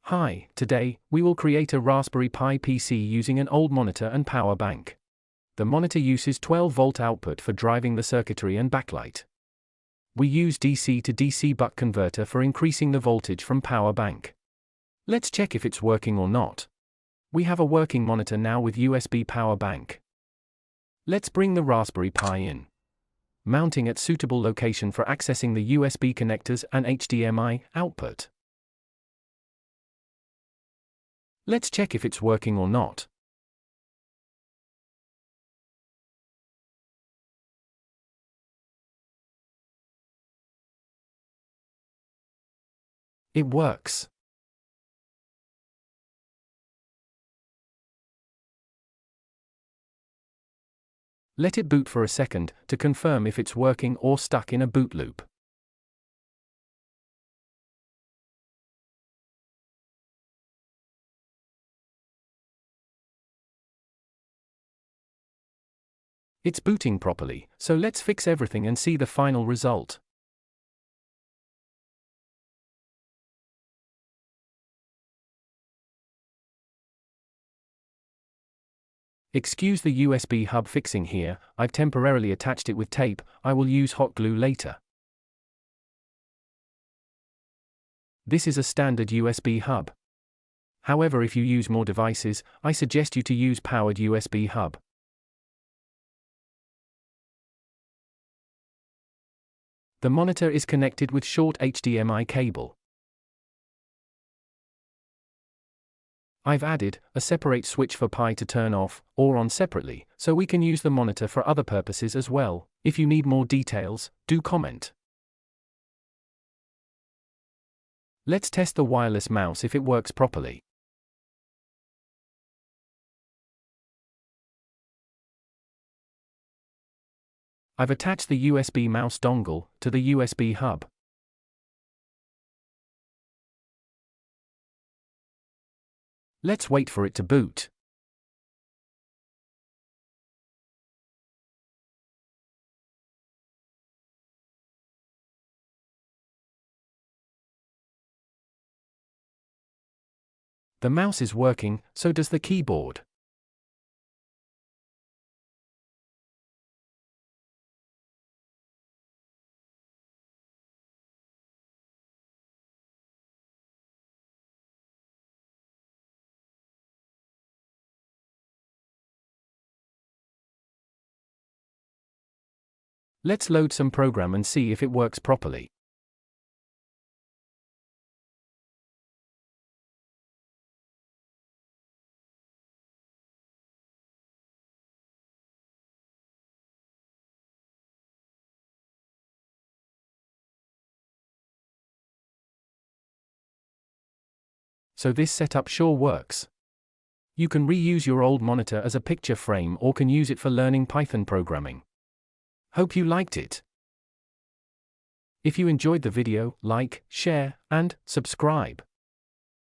Hi, today, we will create a Raspberry Pi PC using an old monitor and power bank. The monitor uses 12-volt output for driving the circuitry and backlight. We use DC to DC buck converter for increasing the voltage from power bank. Let's check if it's working or not. We have a working monitor now with USB power bank. Let's bring the Raspberry Pi in. Mounting at suitable location for accessing the USB connectors and HDMI output. Let's check if it's working or not. It works. Let it boot for a second to confirm if it's working or stuck in a boot loop. It's booting properly, so let's fix everything and see the final result. Excuse the USB hub fixing here, I've temporarily attached it with tape, I will use hot glue later. This is a standard USB hub. However, if you use more devices, I suggest you to use powered USB hub. The monitor is connected with short HDMI cable. I've added a separate switch for Pi to turn off or on separately, so we can use the monitor for other purposes as well. If you need more details, do comment. Let's test the wireless mouse if it works properly. I've attached the USB mouse dongle to the USB hub. Let's wait for it to boot. The mouse is working, so does the keyboard. Let's load some program and see if it works properly. So this setup sure works. You can reuse your old monitor as a picture frame or can use it for learning Python programming. Hope you liked it. If you enjoyed the video, like, share, and subscribe.